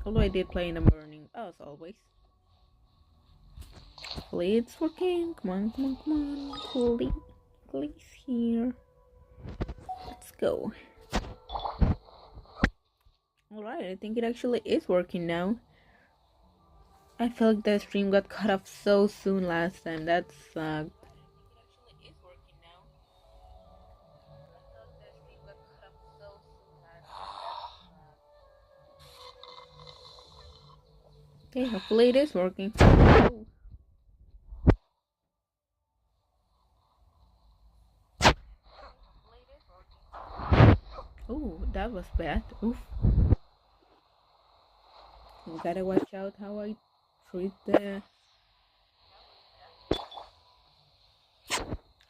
Although I did play in the morning, as always. Hopefully it's working. Come on, come on, come on. Please here. Let's go. Alright, I think it actually is working now. I feel like the stream got cut off so soon last time. That sucked. Okay, hopefully it is working. Oh, that was bad. Oof. You gotta watch out how I treat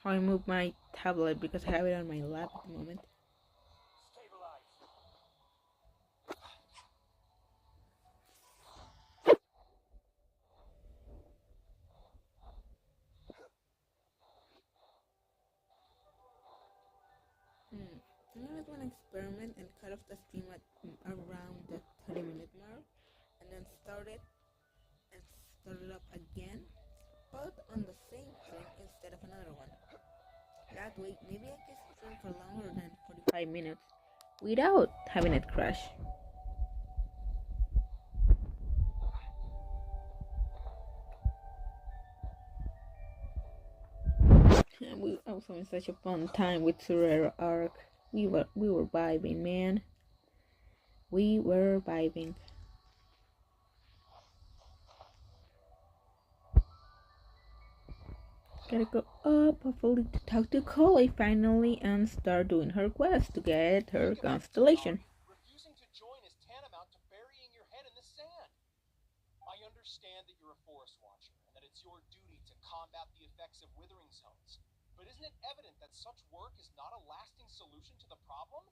how I move my tablet because I have it on my lap at the moment. I'm gonna do an experiment and cut off the stream at around the 30-minute mark and then start it up again, but on the same stream instead of another one. That way, maybe I can stream for longer than 45 minutes without having it crash. And we also having such a fun time with Sumeru arc. We were vibing, man. We were vibing. Gotta go up, hopefully to talk to Collie finally and start doing her quest to get her constellation. Refusing to join is tantamount to burying your head in the sand. I understand that you're a forest watcher and that it's your duty to combat the effects of withering zones. But isn't it evident that such work is not a lasting solution to the problem?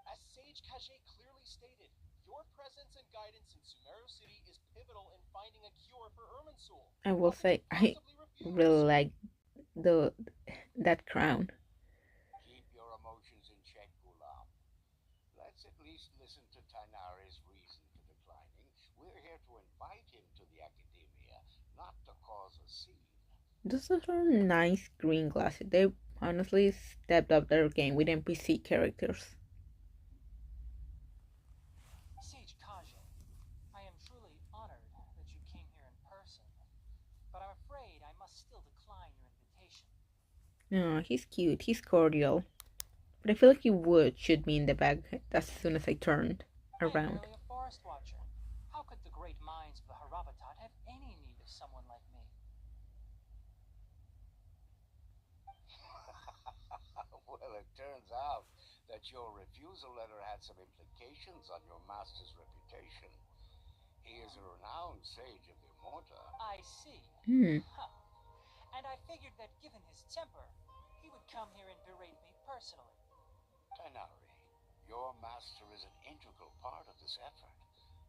As Sage Kage clearly stated, your presence and guidance in Sumeru City is pivotal in finding a cure for Irminsul. I will say I really like that crown. Keep your emotions in check, Gulam. Let's at least listen to Tainari's reason for declining. We're here to invite him to the academia, not to cause a scene. Those are nice green glasses. They honestly stepped up their game with NPC characters. Sage Kage, I am truly honored that you came here in person, but I'm afraid I must still decline your invitation. No, he's cute. He's cordial. But I feel like he would shoot me in the back as soon as I turned around. I'm merely a forest watcher. How could the great minds of the Haravatat have any need of someone like me? Well, it turns out that your refusal letter had some implications on your master's reputation. He is a renowned sage of the Immorta. I see. Huh. And I figured that given his temper, he would come here and berate me personally. Tainari, your master is an integral part of this effort,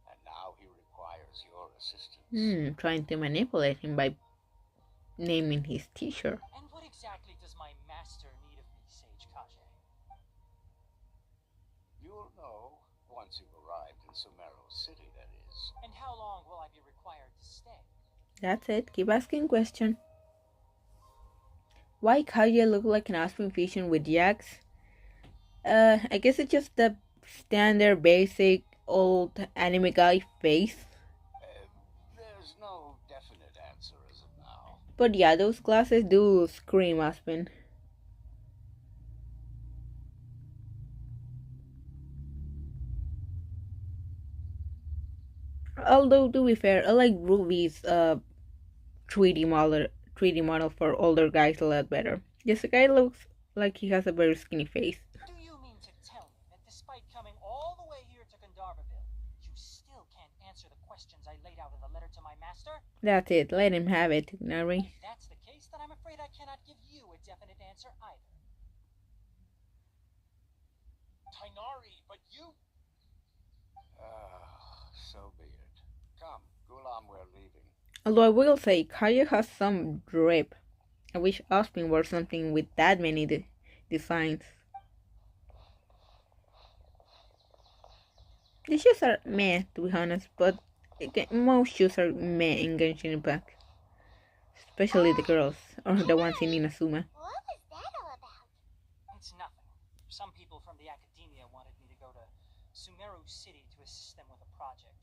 and now he requires your assistance. Trying to manipulate him by naming his teacher. And what exactly does my master need of me, Sage Kage? You'll know once you've arrived in Sumeru City, that is. And how long will I be required to stay? That's it. Keep asking questions. Why Kage look like an Aspen fusion with Jax? I guess it's just the standard basic old anime guy face. There's no definite answer as of now. But yeah, those glasses do scream Aspen. Although to be fair, I like Ruby's 3D model for older guys a lot better. This guy looks like he has a very skinny face. Do you mean to tell me that despite coming all the way here to Gandharvaville, you still can't answer the questions I laid out in the letter to my master? That's it. Let him have it, Nari. If that's the case, then I'm afraid I cannot give you a definite answer either. Tainari, but you... So be it. Come, Gulam, we're leaving. Although I will say, Kaya has some drip. I wish Aspen were something with that many designs. The shoes are meh, to be honest, but most shoes are meh in Genshin Impact. Especially the girls, or the ones in Inazuma. What was that all about? It's nothing. Some people from the academia wanted me to go to Sumeru City to assist them with a project,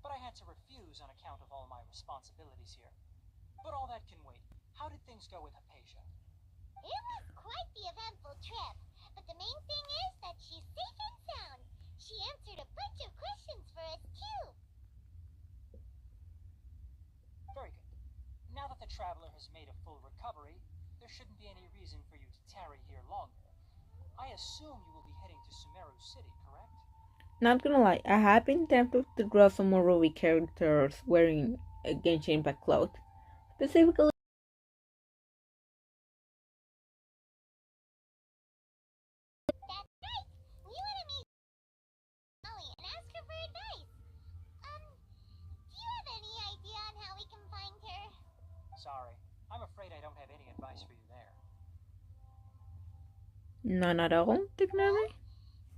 but I had to refuse on account of all my responsibilities here. But all that can wait. How did things go with Hypatia? It was quite the eventful trip, but the main thing is that she's safe and sound. She answered a bunch of questions for us too. Very good. Now that the traveler has made a full recovery, there shouldn't be any reason for you to tarry here longer. I assume you will be heading to Sumeru City, correct? Not gonna lie, I have been tempted to draw some more Ruby characters wearing a Genshin Impact cloth. Specifically, That's right. We want to meet Molly and ask her for advice. Do you have any idea on how we can find her? Sorry, I'm afraid I don't have any advice for you there. none at all, technically.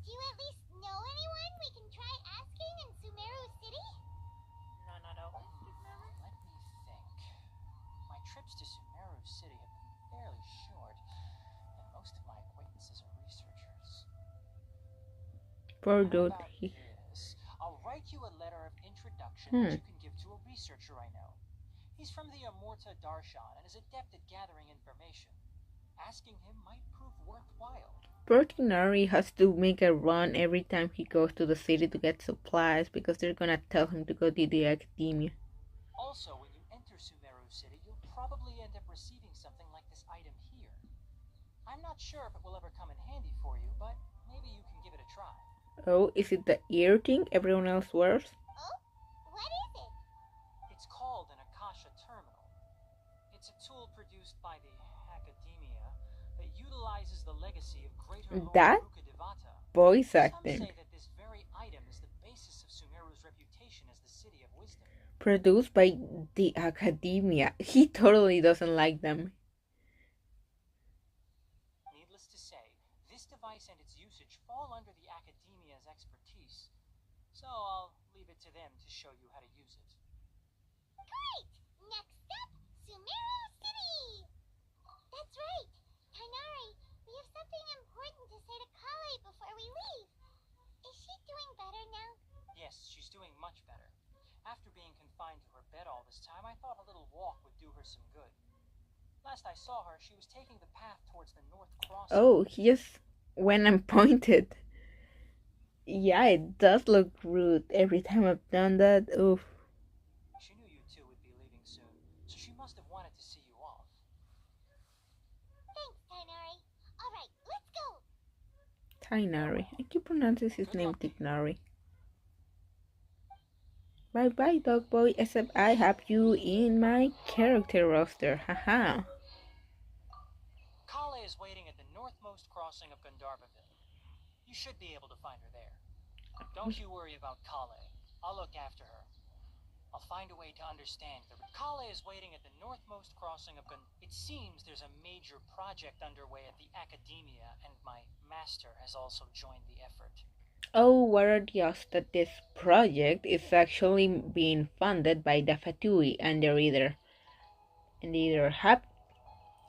Do you at least know anyone we can try asking in Sumeru City? None at all. Let me think. My trips to Sumeru City have been fairly short, and most of my acquaintances are researchers. Poor How dude. about this? I'll write you a letter of introduction that you can give to a researcher I know. He's from the Amorta Darshan and is adept at gathering information. Asking him might prove worthwhile. Poor Tinari has to make a run every time he goes to the city to get supplies because they're gonna tell him to go to the academia. Also, when you enter Sumeru City, you'll probably end up receiving something like this item here. I'm not sure if it will ever come in handy for you, but maybe you can give it a try. Oh, is it the ear thing everyone else wears? Oh, what is it? It's called an Akasha Terminal. It's a tool produced by the academia that utilizes the legacy of Greater Lord That Ruka Devata. voice Some acting. say that this very item is the basis of Sumeru's reputation as the city of wisdom. Produced by the academia. He totally doesn't like them. Needless to say, this device and its usage fall under the academia's expertise, so I'll leave it to them to show you how to use it. Great! Next up, Sumeru City! That's right. Tainari, we have something important to say to Kale before we leave. Is she doing better now? Yes, she's doing much better. After being confined to her bed all this time, I thought a little walk would do her some good. Last I saw her, she was taking the path towards the North Crossing. Oh, he just went and pointed. Yeah, it does look rude every time I've done that. Oof. She knew you two would be leaving soon, so she must have wanted to see you off. Thanks, Tainari. Alright, let's go! Tainari. I keep pronouncing his name Tignari. Bye bye, dog boy, except I have you in my character roster. Haha. Kale is waiting at the northmost crossing of Gandharvaville. You should be able to find her there. Don't you worry about Kale. I'll look after her. I'll find a way to understand her. Kale is waiting at the northmost crossing of It seems there's a major project underway at the academia, and my master has also joined the effort. Oh, what are the odds that this project is actually being funded by the Fatui and they either have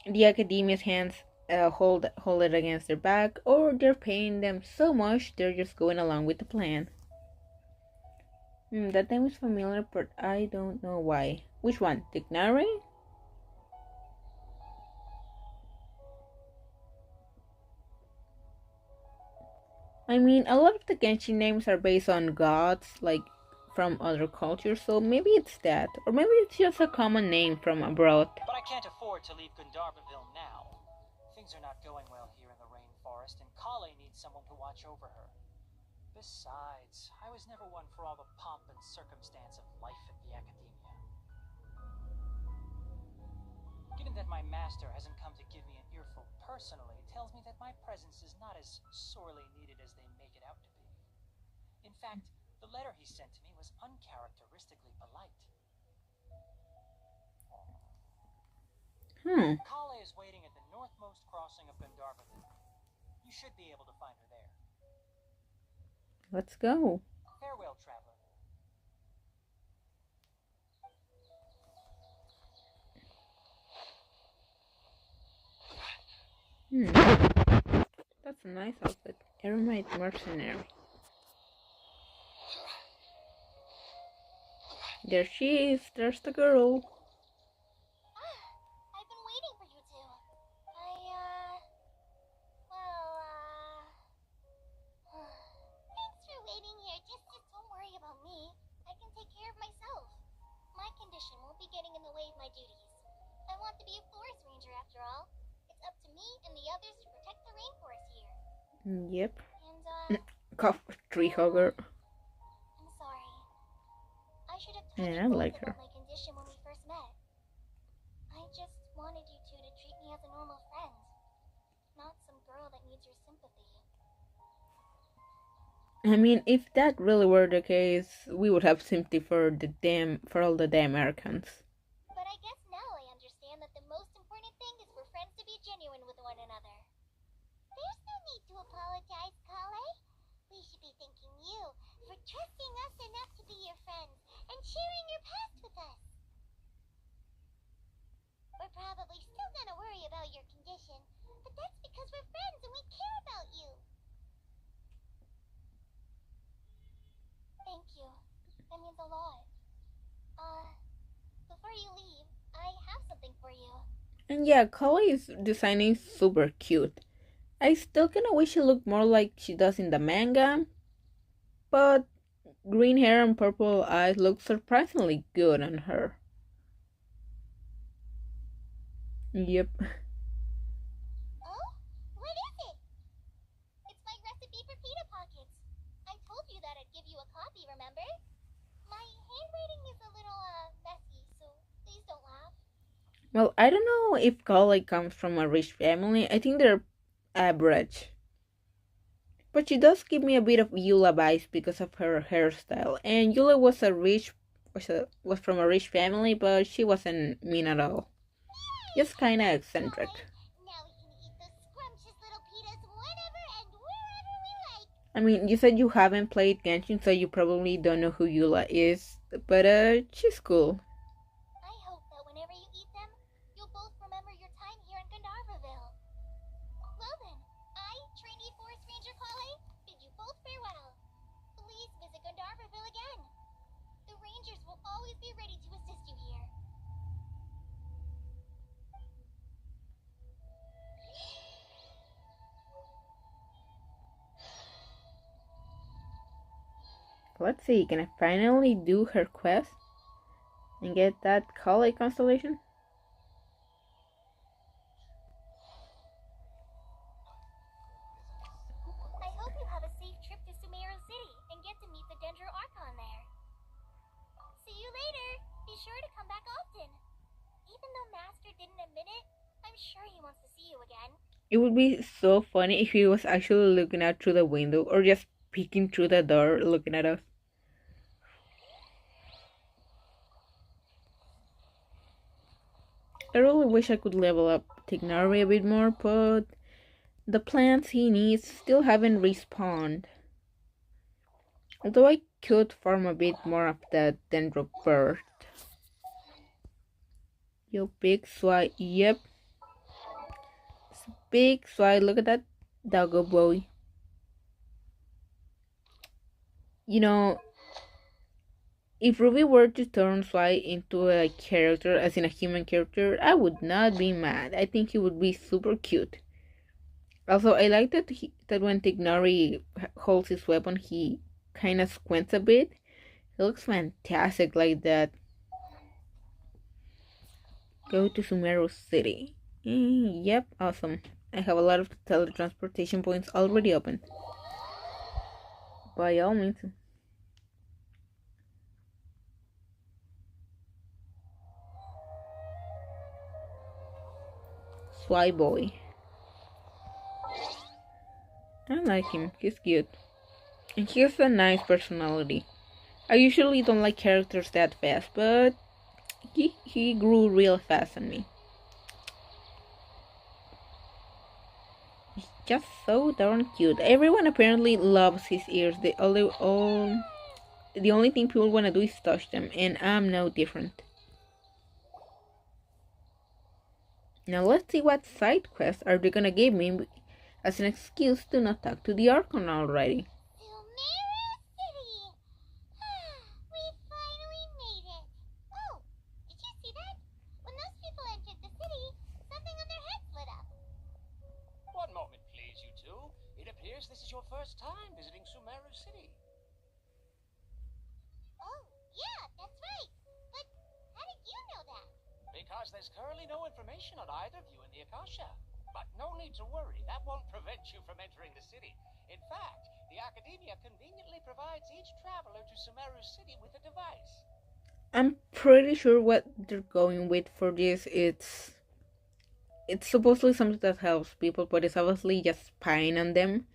the academia's hands hold it against their back, or they're paying them so much they're just going along with the plan. That name is familiar, but I don't know why. Which one? Tignari? I mean, a lot of the Genshin names are based on gods, like from other cultures, so maybe it's that. Or maybe it's just a common name from abroad. But I can't afford to leave Gandharvaville now. Things are not going well here in the rainforest, and Kale needs someone to watch over her. Besides, I was never one for all the pomp and circumstance of life at the academia. Given that my master hasn't come to give me an earful personally, tells me that my presence is not as sorely needed as they make it out to be. In fact, the letter he sent to me was uncharacteristically polite. Kale is waiting at the northmost crossing of Gandharvaville. You should be able to find her there. Let's go. Farewell. That's a nice outfit. Eremite mercenary. There she is. There's the girl. I've been waiting for you two. Thanks for waiting here. Just don't worry about me. I can take care of myself. My condition won't be getting in the way of my duties. I want to be a forest ranger after all. It's up to me and the others to protect the rainforest here. Yep. And, Cough, tree hugger. I'm sorry. I should have told Yeah, I you both like her. about my condition when we first met. I just wanted you two to treat me as a normal friend, not some girl that needs your sympathy. I mean, if that really were the case, we would have sympathy for all the damn Americans. But I guess now I understand that the most important thing is for friends to be genuine with one another. There's no need to apologize, Kale. We should be thanking you for trusting us enough to be your friends and sharing your past with us. We're probably still gonna worry about your condition, but that's because we're friends and we care about you. Thank you. That means a lot. Before you leave, I have something for you. And yeah, Kale's design is super cute. I still kinda wish she looked more like she does in the manga, but green hair and purple eyes look surprisingly good on her. Yep. Oh? What is it? It's my recipe for pita pockets. I told you that I'd give you a copy, remember? My handwriting is a little, messy, so please don't laugh. Well, I don't know if Kale comes from a rich family. I think they're average. But she does give me a bit of Yula vibes because of her hairstyle. And Yula was was from a rich family, but she wasn't mean at all. Just kinda eccentric. Now we can eat those scrumptious little pitas whenever and wherever we like. I mean, you said you haven't played Genshin, so you probably don't know who Yula is. But she's cool. I hope that whenever you eat them, you'll both remember your time here in Gandharvaville. Well then, I, trainee Forest Ranger Kale, bid you both farewell. Please visit Gandharvaville again. The Rangers will always be ready to assist you here. Let's see, can I finally do her quest? And get that Kale constellation? I hope you have a safe trip to Sumeru City and get to meet the Dendro Archon there. See you later. Be sure to come back often. Even though Master didn't admit it, I'm sure he wants to see you again. It would be so funny if he was actually looking out through the window or just peeking through the door looking at us. I really wish I could level up Tignari a bit more, but the plants he needs still haven't respawned. Although I could farm a bit more of that Dendro bird. Yo, big swine. Yep. It's a big swine. Look at that doggo boy. You know, if Ruby were to turn Swai into a character, as in a human character, I would not be mad. I think he would be super cute. Also, I like that when Tignari holds his weapon, he kind of squints a bit. It looks fantastic like that. Go to Sumeru City. Yep, awesome. I have a lot of teletransportation points already open. By all means. Sly boy. I like him. He's cute. And he has a nice personality. I usually don't like characters that fast, but he grew real fast on me. He's just so darn cute. Everyone apparently loves his ears. The only thing people want to do is touch them, and I'm no different. Now let's see what side quests are they gonna give me as an excuse to not talk to the Archon already. Sumeru City! We finally made it. Oh, did you see that? When those people entered the city, something on their heads lit up. One moment, please, you two. It appears this is your first time visiting Sumeru City. Oh, yeah, that's right. But how did you know that? Because there's currently no information on either of you in the Akasha. But no need to worry, that won't prevent you from entering the city. In fact, the Academia conveniently provides each traveler to Sumeru City with a device. I'm pretty sure what they're going with for this it's supposedly something that helps people, but it's obviously just spying on them.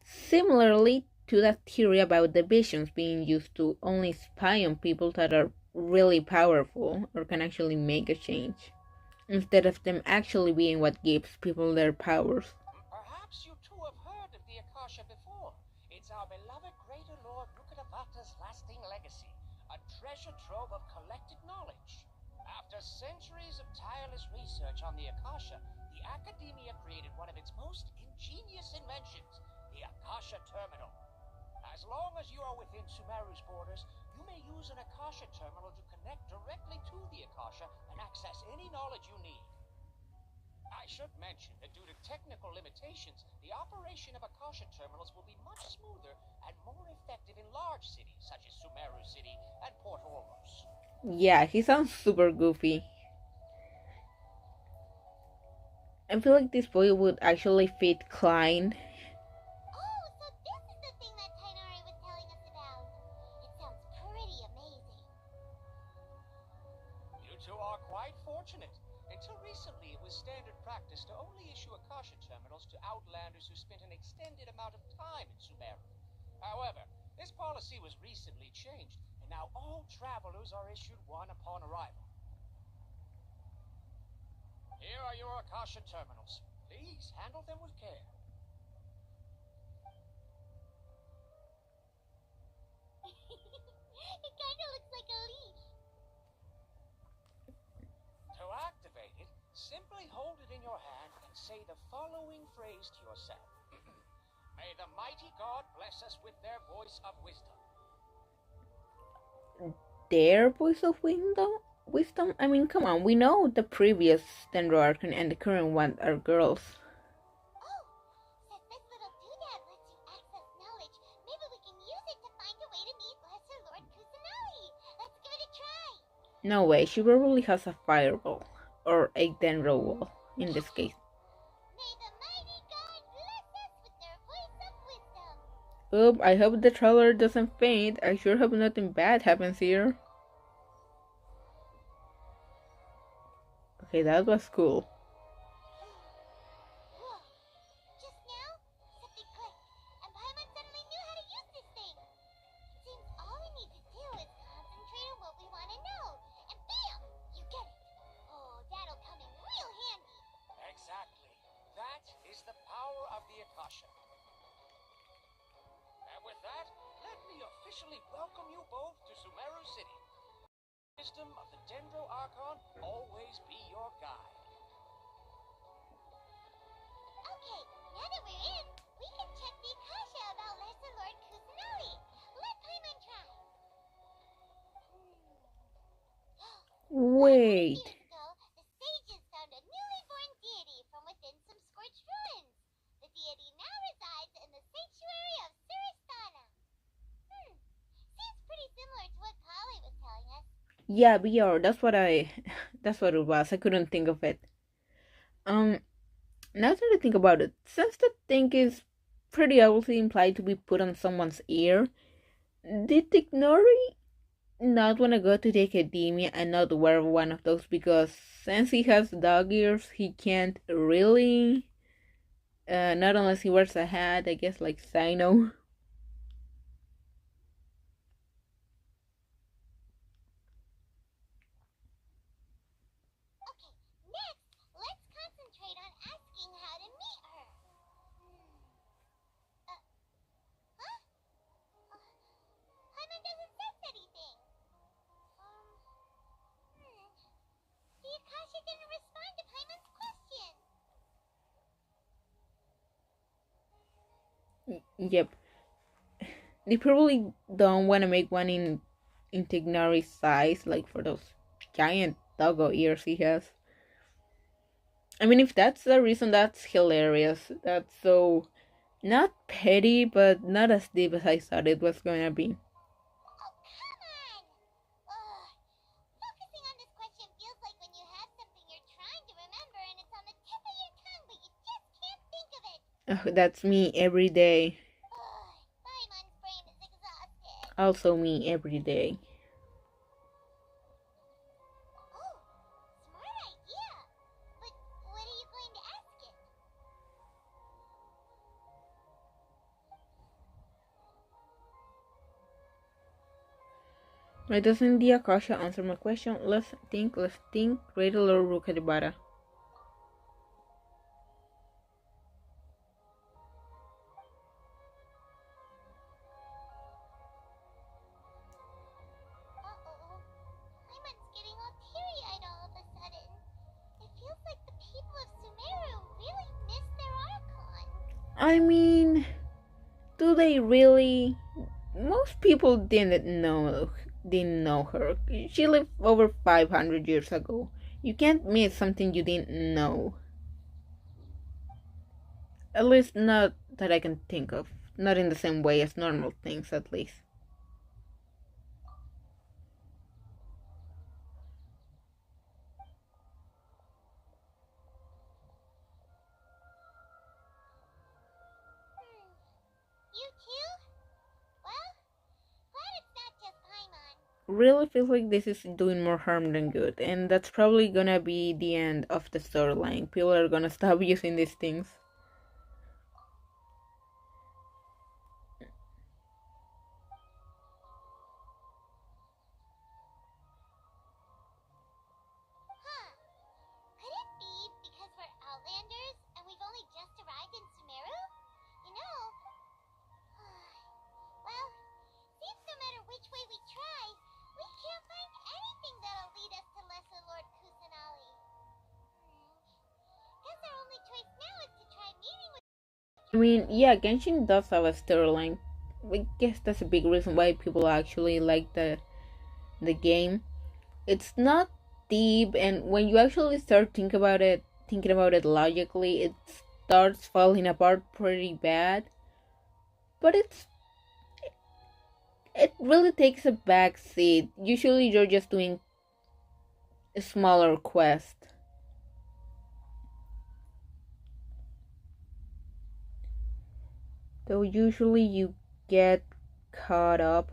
Similarly to that theory about the visions being used to only spy on people that are really powerful or can actually make a change, instead of them actually being what gives people their powers. Perhaps you two have heard of the Akasha before. It's our beloved Greater Lord Rukadavata's lasting legacy, a treasure trove of collected knowledge. After centuries of tireless research on the Akasha, the Academia created one of its most ingenious inventions, the Akasha Terminal. As long as you are within Sumeru's borders, you may use an Akasha Terminal to connect directly to the Akasha and access any knowledge you need. I should mention that due to technical limitations, the operation of Akasha terminals will be much smoother and more effective in large cities such as Sumeru City and Port Ormos. Yeah, he sounds super goofy. I feel like this boy would actually fit Klein. Oh, so this is the thing that Tainari was telling us about. It sounds pretty amazing. You two are quite fortunate. Until recently, it was standard practice to only issue Akasha terminals to outlanders who spent an extended amount of time in Sumeru. However, this policy was recently changed, and now all travelers are issued one upon arrival. Here are your Akasha terminals. Please handle them with care. It kinda looks like a leash. To activate it, simply hold it in your hand and say the following phrase to yourself. May the mighty God bless us with their voice of wisdom. Their voice of wisdom? I mean, come on, we know the previous Dendroarchon and the current one are girls. Oh, since this little doodad lets you access knowledge, maybe we can use it to find a way to meet Lesser Lord Kusanagi. Let's give it a try. No way, she probably has a fireball. Or a Dendro wall, in this case. May the mighty God bless us with their voice of wisdom. Oop, I hope the traveler doesn't faint. I sure hope nothing bad happens here. Okay, that was cool. Whoa. Just now, something clicked, and Paimon suddenly knew how to use this thing. Seems all we need to do is concentrate on what we want to know, and bam! You get it. Oh, that'll come in real handy. Exactly. That is the power of the Akasha. And with that, let me officially welcome you both to Sumeru City. The wisdom of the Dendro Archon always be your guide. Okay, now that we're in, we can check the Akasha about Lesser Lord Kusanagi. Let Paimon try. Wait. Years ago, the sages found a newly born deity from within some scorched ruins. The deity now resides in the sanctuary of Suristana. Seems pretty similar to what Kali was telling us. Yeah, VR, that's what it was. I couldn't think of it. Now that I think about it, since the thing is pretty obviously implied to be put on someone's ear, did Ignori not want to go to the academia and not wear one of those because since he has dog ears, he can't really, not unless he wears a hat, I guess, like Sino. Okay, next, let's concentrate on asking how to meet her. Huh? Paimon doesn't sense anything. The Akasha didn't respond to Paimon's question. Yep. They probably don't want to make one in Tignari's size, like for those giant doggo ears he has. I mean, if that's the reason, that's hilarious. That's so not petty, but not as deep as I thought it was gonna be. Oh, come on! Ugh. Focusing on this question feels like when you have something you're trying to remember and it's on the tip of your tongue, but you just can't think of it. Oh, that's me every day. Paimon's brain is exhausted. Also me every day. Oh, smart idea. But what are you going to ask it? Why doesn't the Akasha answer my question? Let's think. Great Lord Rukadibara. Uh-oh. Paimon's getting all teary-eyed all of a sudden. It feels like the people of Sumeru really miss their Archon. I mean, do they really? Most people didn't know her. She lived over 500 years ago. You can't miss something you didn't know. At least not that I can think of. Not in the same way as normal things, at least. You too? Well, glad it's not just Paimon. Really feels like this is doing more harm than good, and that's probably gonna be the end of the storyline. People are gonna stop using these things. Huh. Could it be because we're Outlanders and we've only just arrived in Sumeru? You know, well, seems no matter which way we try, we can't find anything that'll lead us to Lesser Lord Kusanali. Guess our only choice now is to try meeting with... I mean, yeah, Genshin does have a storyline. I guess that's a big reason why people actually like the game. It's not deep, and when you actually start thinking about it logically, it starts falling apart pretty bad. But it really takes a back seat. Usually, you're just doing a smaller quest. So usually you get caught up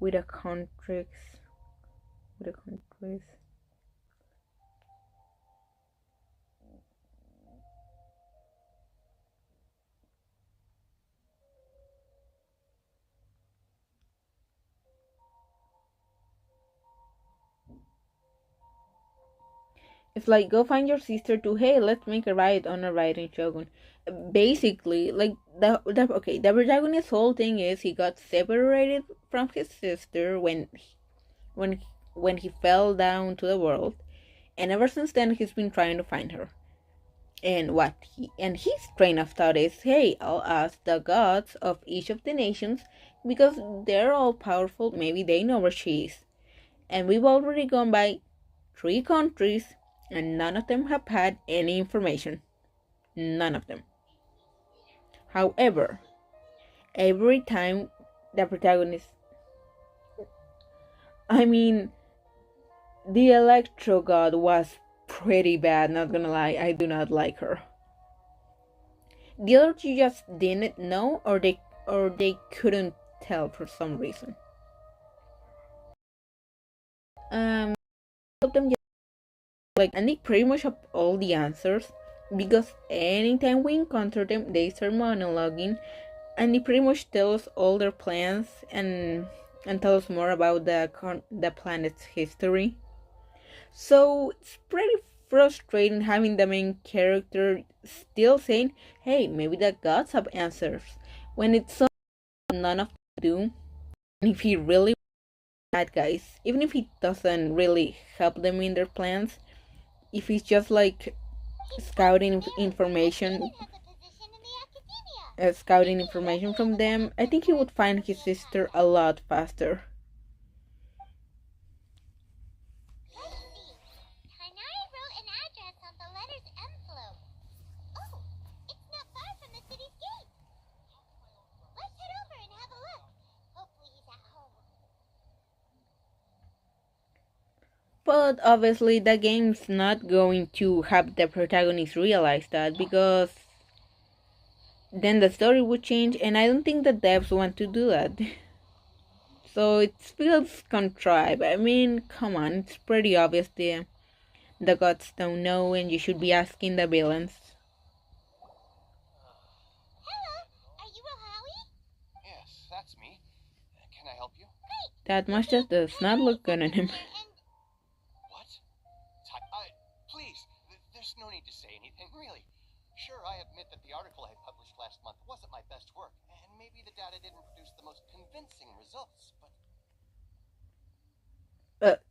with a contracts with a countries. It's like go find your sister too. Hey, let's make a ride on a ride in Shogun. Basically, like the protagonist's whole thing is he got separated from his sister when when he fell down to the world, and ever since then he's been trying to find her. And his train of thought is, hey, I'll ask the gods of each of the nations because they're all powerful. Maybe they know where she is. And we've already gone by 3 countries, and none of them have had any information. None of them. However, every time the protagonist, I mean, the Electro God was pretty bad, not gonna lie. I do not like her. The other two just didn't know, or they couldn't tell for some reason. Of them just like, and they pretty much have all the answers because anytime we encounter them, they start monologuing, and they pretty much tell us all their plans and tell us more about the planet's history. So it's pretty frustrating having the main character still saying, "Hey, maybe the gods have answers," when it's so none of them do. And if he really bad guys, even if he doesn't really help them in their plans, if he's just like scouting information, from them, I think he would find his sister a lot faster. But obviously the game's not going to have the protagonist realize that, because then the story would change, and I don't think the devs want to do that. So it feels contrived. I mean, come on, it's pretty obvious the gods don't know, and you should be asking the villains. Hello, are you Rohawi? Yes, that's me. Can I help you? That mustache does not look good on him. What? Please, there's no need to say anything, really. Sure, I admit that the article I published last month wasn't my best work, and maybe the data didn't produce the most convincing results, but...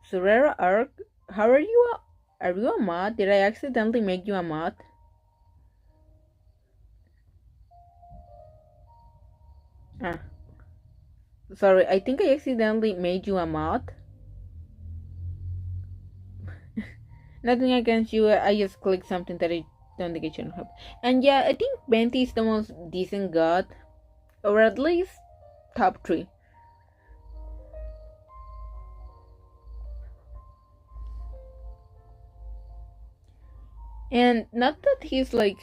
Sumeru Arc, how are you? Are you a mod? Did I accidentally make you a mod? Sorry, I think I accidentally made you a mod. Nothing against you, I just clicked something that I don't think it shouldn't have. And yeah, I think Venti is the most decent god, or at least top 3. And not that he's like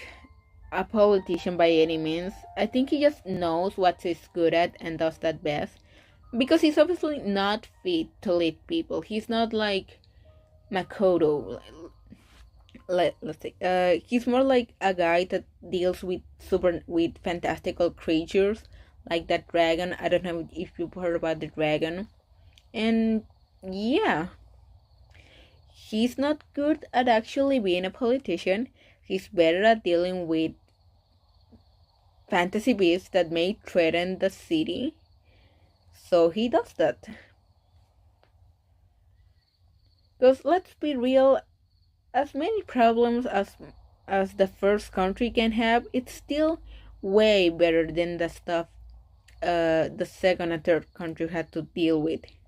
a politician by any means. I think he just knows what he's good at and does that best. Because he's obviously not fit to lead people. He's not like Makoto. Let's say he's more like a guy that deals with fantastical creatures, like that dragon. I don't know if you've heard about the dragon. And yeah, he's not good at actually being a politician. He's better at dealing with fantasy beasts that may threaten the city. So he does that. Because let's be real, as many problems as the first country can have, it's still way better than the stuff the second and third country had to deal with. Here,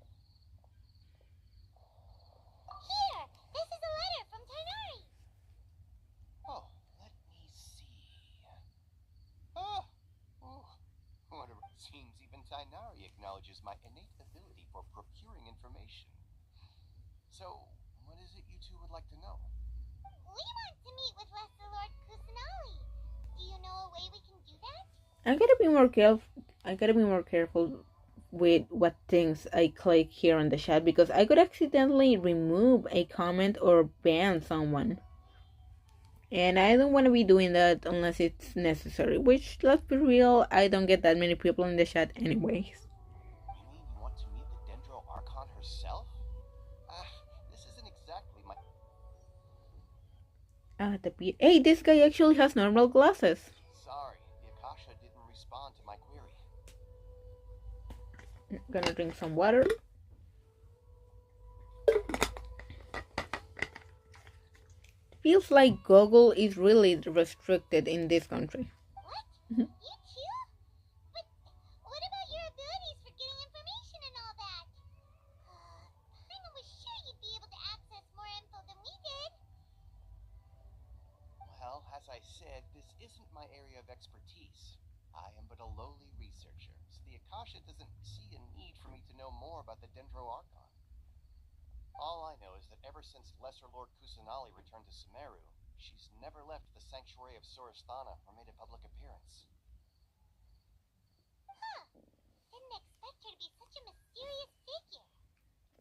this is a letter from Tainari. Oh, let me see. Oh, whatever it seems, even Tainari acknowledges my innate ability for procuring information. So, what is it you two would like to know? We want to meet with Lesser Lord Kusanali. Do you know a way we can do that? I gotta be more careful with what things I click here on the chat, because I could accidentally remove a comment or ban someone. And I don't want to be doing that unless it's necessary, which, let's be real, I don't get that many people in the chat anyways. You mean you want to meet the Dendro Archon herself? This isn't exactly my... Hey, this guy actually has normal glasses. Sorry, the Akasha didn't respond to my query. I'm gonna drink some water. Feels like Google is really restricted in this country. What? You too? But what about your abilities for getting information and all that? Paimon was sure you'd be able to access more info than we did. Well, as I said, this isn't my area of expertise. I am but a lowly researcher, so the Akasha doesn't see a need for me to know more about the Dendro Archon. All I know is that ever since Lesser Lord Kusanali returned to Sumeru, she's never left the Sanctuary of Sorasthana or made a public appearance. Huh. Didn't expect her to be such a mysterious figure.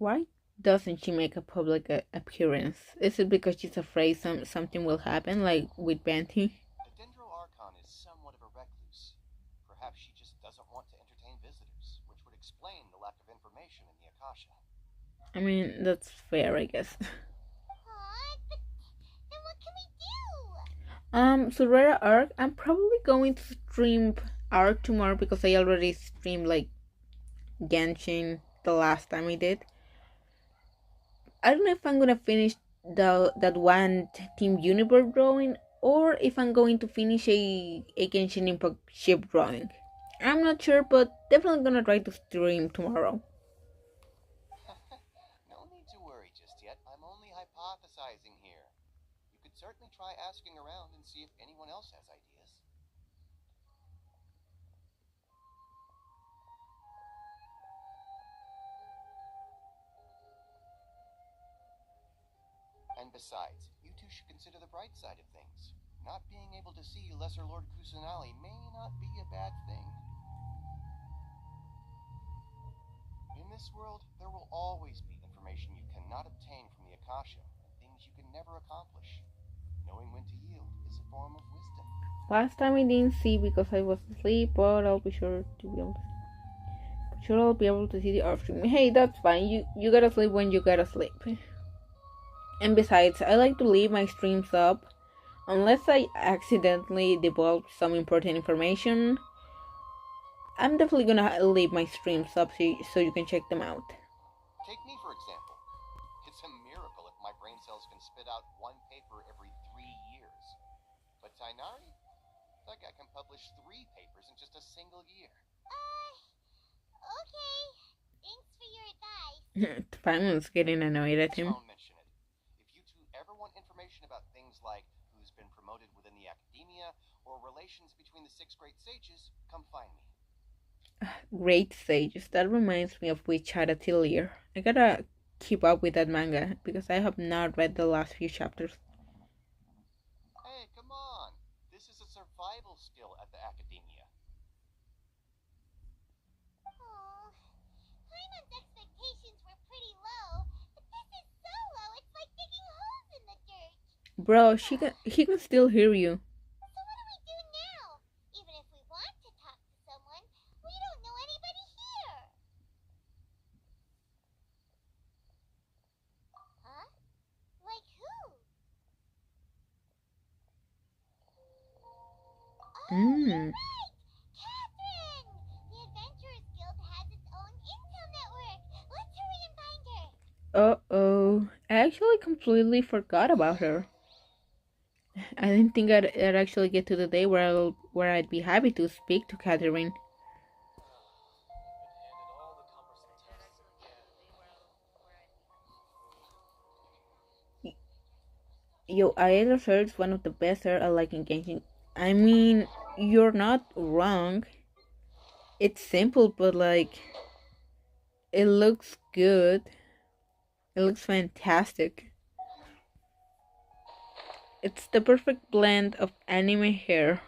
Why doesn't she make a public appearance? Is it because she's afraid something will happen, like with Banty? The Dendro Archon is somewhat of a recluse. Perhaps she just doesn't want to entertain visitors, which would explain the lack of information in the Akasha. I mean, that's fair, I guess. But then what can we do? Survera Arc, I'm probably going to stream Arc tomorrow, because I already streamed, like, Genshin the last time I did. I don't know if I'm gonna finish that one Team Universe drawing, or if I'm going to finish a Genshin Impact ship drawing. I'm not sure, but definitely gonna try to stream tomorrow. No need to worry just yet. I'm only hypothesizing here. You could certainly try asking around and see if anyone else has ideas. And besides, you two should consider the bright side of things. Not being able to see Lesser Lord Kusanali may not be a bad thing. In this world, there will always be information you cannot obtain from the Akasha, and things you can never accomplish. Knowing when to yield is a form of wisdom. Last time I didn't see because I was asleep, but I'll be sure to be able to. Sure, I'll be able to see the off stream. Hey, that's fine. You gotta sleep when you gotta sleep. And besides, I like to leave my streams up unless I accidentally divulge some important information. I'm definitely gonna leave my streams up so you can check them out. Take me, for example. It's a miracle if my brain cells can spit out one paper every 3 years. But Tainari, that guy can publish 3 papers in just a single year. Okay. Thanks for your advice. Paimon's getting annoyed at him. Don't mention it. If you two ever want information about things like who's been promoted within the academia or relations between the 6 great sages, come find me. Great sages. That reminds me of Witchara Atelier. I gotta keep up with that manga because I have not read the last few chapters. Hey, come on. This is a survival skill at the academia. Oh, Paimon's expectations were pretty low, but this is so low it's like digging holes in the dirt. Bro, he can still hear you. So what do we do now? Even if we want to talk to someone, we don't know anybody here. Huh? Like who? Oh, you're right! Catherine! The Adventurers Guild has its own intel network. Let's hurry and find her. Uh-oh. I actually completely forgot about her. I didn't think I'd actually get to the day where I'd be happy to speak to Catherine. Yo, I heard it's one of the best art I like in Genshin. I mean, you're not wrong. It's simple, but like, it looks good. It looks fantastic. It's the perfect blend of anime hair.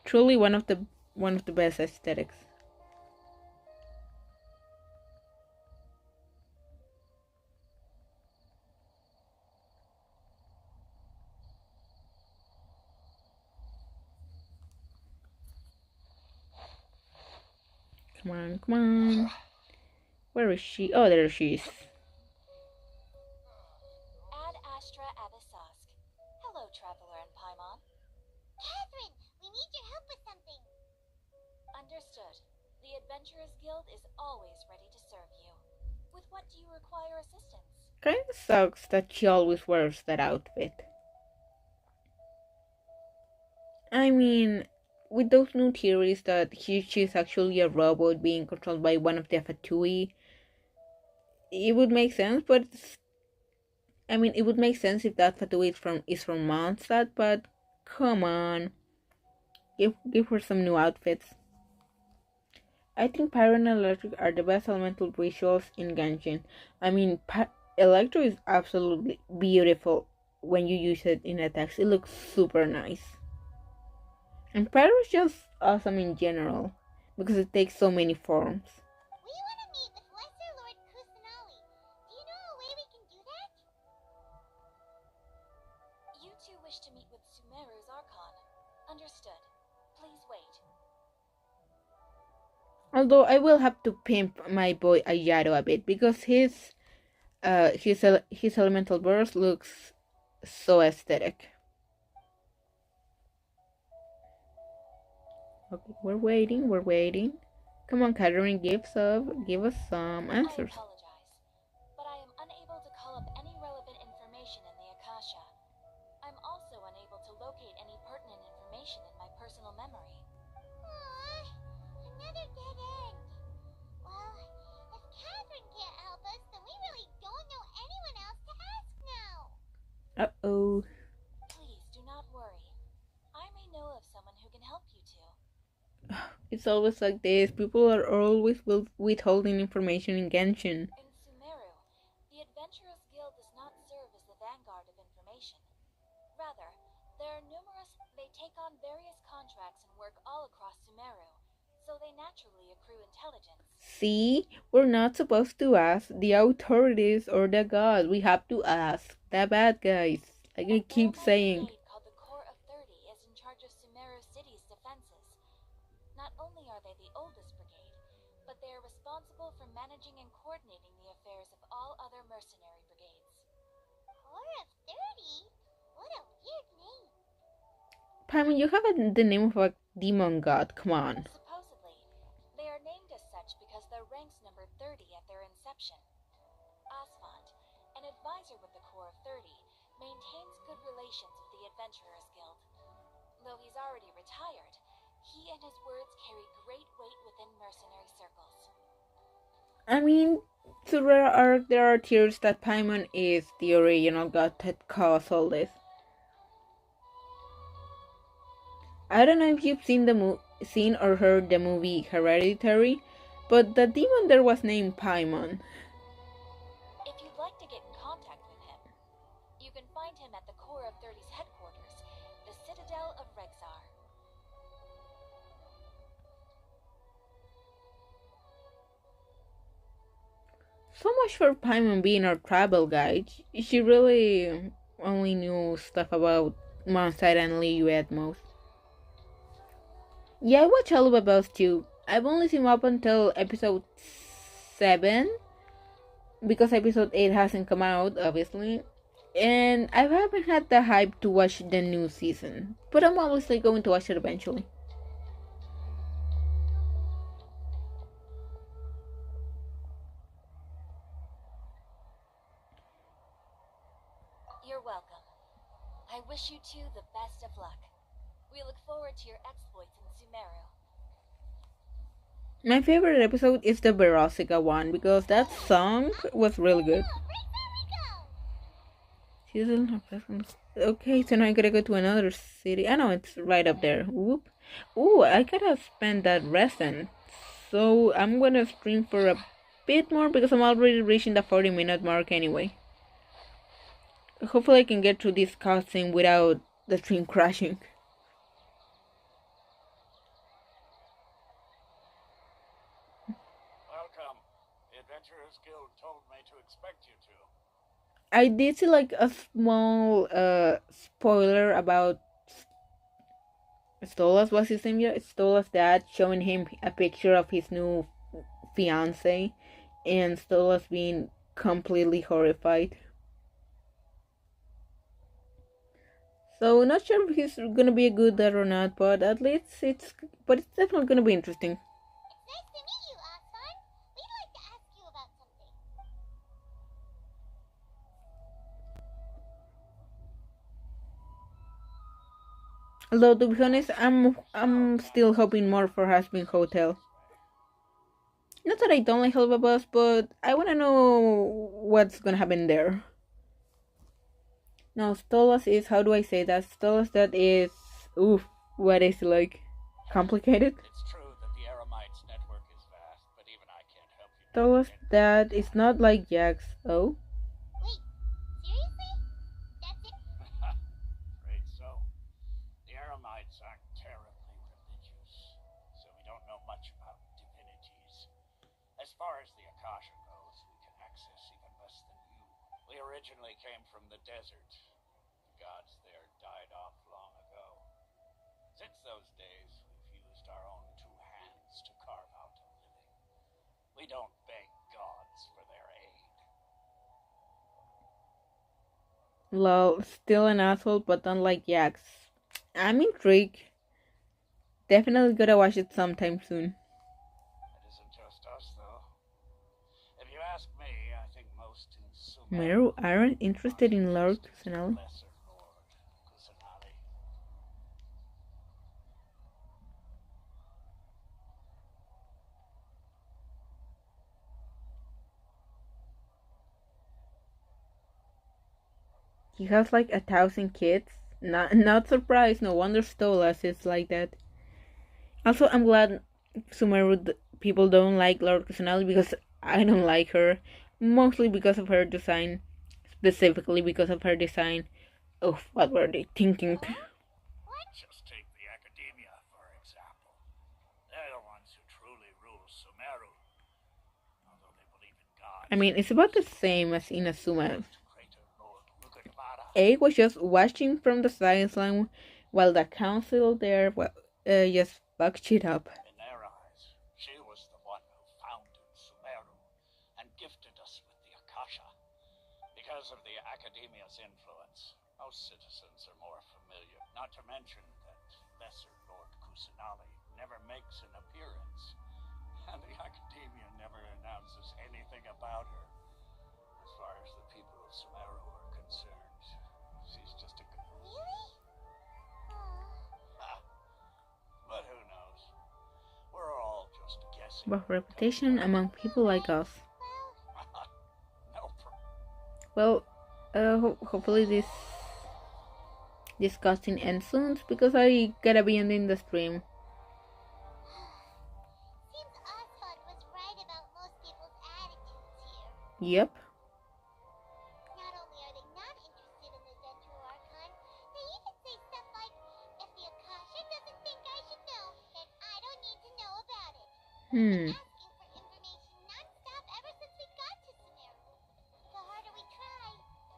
Truly one of the best aesthetics. Come on, come on. Where is she? Oh, there she is. Ad Astra Abyssosque. Hello, Traveler and Paimon. Catherine, we need your help with something. Understood. The Adventurers Guild is always ready to serve you. With what do you require assistance? Kinda sucks that she always wears that outfit. I mean, with those new theories that she's actually a robot being controlled by one of the Fatui, it would make sense, but it would make sense if that Fatui is from Mondstadt, but come on. Give her some new outfits. I think Pyro and Electric are the best elemental visuals in Genshin. I mean, Electro is absolutely beautiful when you use it in attacks. It looks super nice. And Pyro is just awesome in general, because it takes so many forms. We want to meet with Lesser Lord Kusanali. Do you know a way we can do that? You two wish to meet with Sumeru's Archon. Understood. Please wait. Although I will have to pimp my boy Ayaro a bit, because his elemental burst looks so aesthetic. Okay, we're waiting. Come on, Catherine, give us some I answers. apologize, but I am unable to call up any relevant information in the Akasha. I'm also unable to locate any pertinent information in my personal memory. Aww, another dead end. Well, if Catherine can't help us, then we really don't know anyone else to ask now. Uh-oh. Please do not worry. I may know of someone who can help you two. It's always like this. People are always withholding information in Genshin. In Sumeru, the Adventurers Guild does not serve as the vanguard of information. Rather, there are numerous. They take on various contracts and work all across Sumeru, so they naturally accrue intelligence. See, we're not supposed to ask the authorities or the gods. We have to ask the bad guys. Like I keep saying. Brigade called the Corps of 30 is in charge of Sumeru City's defenses. Not only are they the oldest brigade, but they are responsible for managing and coordinating the affairs of all other mercenary brigades. Corps of 30? What a weird name. Paimon, you have the name of a demon god. Come on. Supposedly, they are named as such because their ranks numbered 30 at their inception. Asphalt, an advisor with the Corps of 30, maintains good relations with the Adventurers Guild. Though he's already retired, he and his words carry great weight within mercenary circles. I mean, so there are theories that Paimon is the original god that caused all this. I don't know if you've seen seen or heard the movie Hereditary, but the demon there was named Paimon. If you'd like to get in contact with him, you can find him at the Corps of 30's headquarters, the Citadel of Rexar. So much for Paimon being our travel guide. She really only knew stuff about Mondstadt and Liu at most. Yeah, I watch all of those too. I've only seen up until episode 7, because episode 8 hasn't come out, obviously. And I haven't had the hype to watch the new season. But I'm obviously going to watch it eventually. You're welcome. I wish you two the best of luck. We look forward to your exploits in Sumeru. My favorite episode is the Verosica one, because that song was really good. Okay, so now I gotta go to another city. I know it's right up there. Whoop. Ooh, I gotta spend that resin. So I'm gonna stream for a bit more because I'm already reaching the 40-minute mark anyway. Hopefully I can get through this cutscene without the stream crashing. Welcome. The Adventurers Guild told me to expect you two. I did see like a small spoiler about Stolas, was his name? Yeah, Stolas' dad, showing him a picture of his new fiance, and Stolas being completely horrified. So not sure if he's gonna be a good dad or not, but at least it's definitely gonna be interesting. It's nice to meet you, Aslan. We'd like to ask you about something. Although to be honest, I'm still hoping more for Hasbin Hotel. Not that I don't like Helva Bus, but I wanna know what's gonna happen there. No, Stolas is, how do I say that? Stolas, that is, oof, what is it like? Complicated? It's true that the Eremites network is vast, but even I can't help you. Stolas, that is not like Jax. Oh? Wait, seriously? That's it? Afraid so. The Eremites aren't terribly religious, so we don't know much about divinities. As far as the Akasha goes, we can access even less than you. We originally came from the desert. The gods there died off long ago. Since those days, we've used our own two hands to carve out a living. We don't beg gods for their aid. Lol, still an asshole, but unlike Jax. I'm intrigued. Definitely gotta watch it sometime soon. And Sumeru aren't interested in Lord Kusanali. Lesser Lord Kusanali. He has like 1,000 kids. Not surprised. No wonder Stolas is like that. Also, I'm glad Sumeru people don't like Lord Kusanali because I don't like her. Mostly because of her design. Specifically because of her design. Oh, what were they thinking? Just take the Academia, for example. They're the ones who truly rule Sumeru. Although they believe in God. I mean, it's about the same as Inazuma. Greater Lord Lugadamara. A was just watching from the sideline while the council there just fucked shit up. In their eyes, she was the one who founded Sumeru and gifted us with the Akasha. Because of the Academia's influence, most citizens are more familiar. Not to mention that Lesser Lord Kusanali never makes an appearance. And the Academia never announces anything about her. As far as the people of Sumeru are concerned, she's just a... Really? Ah, but who knows? We're all just guessing. But reputation among people like us. No Well, hopefully this disgusting ends soon because I gotta be ending the stream. Seems Oswald was right about most people's attitudes here. Yep. Not only are they not interested in the Dendro Archon, they even say stuff like, if the Akasha doesn't think I should know, then I don't need to know about it. Asking for information non-stop ever since we got to Sumeru. The harder we try,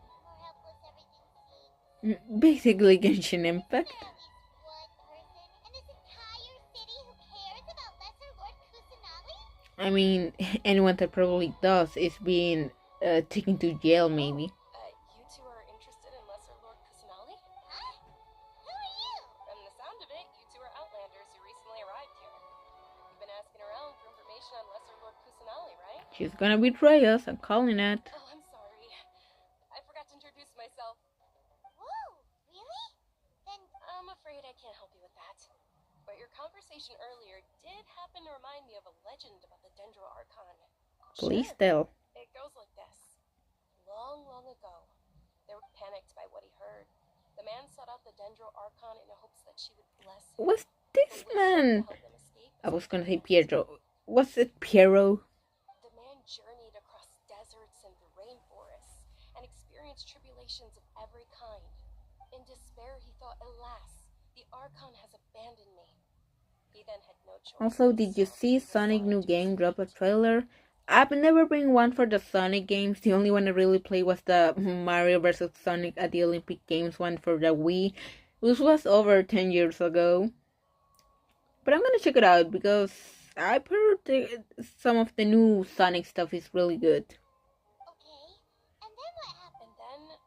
the more helpless everything seems. Basically Genshin Impact. Is there at least one person in this entire city who cares about Lesser Lord Kusanali? I mean, anyone that probably does is being taken to jail, maybe. You two are interested in Lesser Lord Kusanali? Huh? Who are you? From the sound of it, you two are Outlanders who recently arrived here. You've been asking around for information on Lesser Lord Kusanali, right? She's gonna betray us, I'm calling it. Oh, I'm sorry. I forgot to introduce myself. Whoa, really? Then I'm afraid I can't help you with that. But your conversation earlier did happen to remind me of a legend about the Dendro Archon. Please Sure. tell. It goes like this. Long, long ago, they were panicked by what he heard. The man sought out the Dendro Archon in hopes that she would bless him. What's this man? I was gonna say Pietro. Was it Piero? The man journeyed across deserts and rainforests and experienced tribulations of every kind. In despair, he thought, alas, the Archon has abandoned me. He then had no choice. Also, did you see Sonic new game drop a trailer? I've never been one for the Sonic games. The only one I really played was the Mario vs. Sonic at the Olympic Games one for the Wii, which was over 10 years ago. But I'm gonna check it out because I've heard some of the new Sonic stuff is really good. okay. And then what happened? And then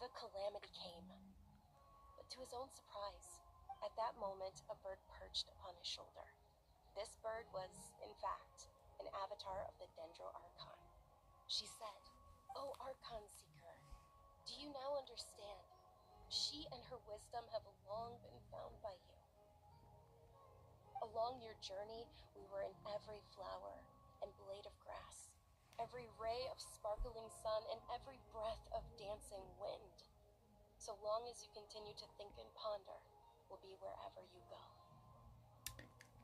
the calamity came. But to his own surprise, at that moment, a bird perched upon his shoulder. This bird was, in fact, an avatar of the Dendro Archon. She said, "Oh, Archon Seeker, do you now understand? She and her wisdom have long been found by you. Along your journey, we were in every flower and blade of grass, every ray of sparkling sun, and every breath of dancing wind. So long as you continue to think and ponder, we'll be wherever you go."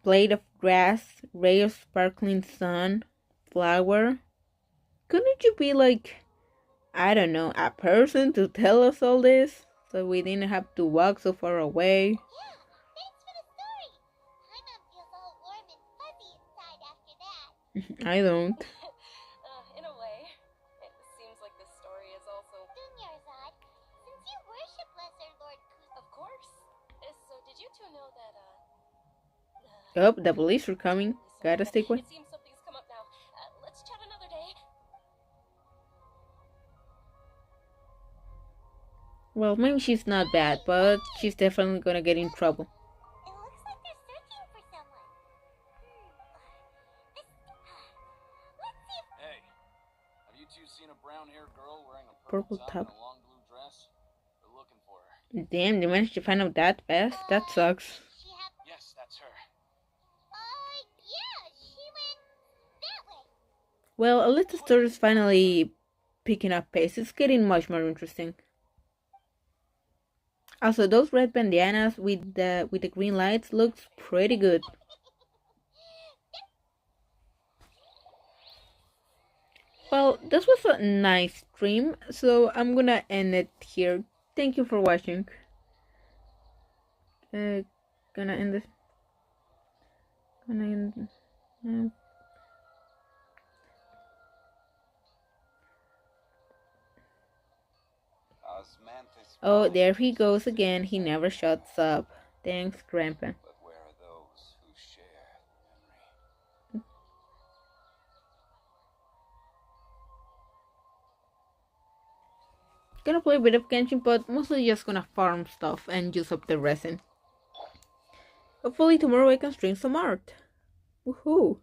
Blade of grass, ray of sparkling sun, flower. Couldn't you be like, I don't know, a person to tell us all this? So we didn't have to walk so far away. Yeah, thanks for the story. Paimon feels all warm and fuzzy inside after that. I don't. In a way, it seems like this story is also... Dunyarzad, since you worship Lesser Lord Of course. So did you two know that, Oh, the police are coming. Gotta stay quiet. It seems something's come up now. Let's chat another day. Well, maybe she's not bad, but she's definitely gonna get in trouble. It looks like they're searching for someone. Let's see if... Hey, have you two seen a brown-haired girl wearing purple top top. and a long blue dress. We're looking for her. Damn, they managed to find out that fast? That sucks. She had. Yes, that's her. Yeah, she went that way. Well, at least the story is finally picking up pace. It's getting much more interesting. Also, those red bandanas with the green lights looks pretty good. Well, this was a nice stream, so I'm gonna end it here. Thank you for watching. Gonna end this. Gonna end. Oh, there he goes again. He never shuts up. Thanks, Grandpa. But where are those who share the memory? Gonna play a bit of Genshin, but mostly just gonna farm stuff and use up the resin. Hopefully tomorrow I can stream some art. Woohoo!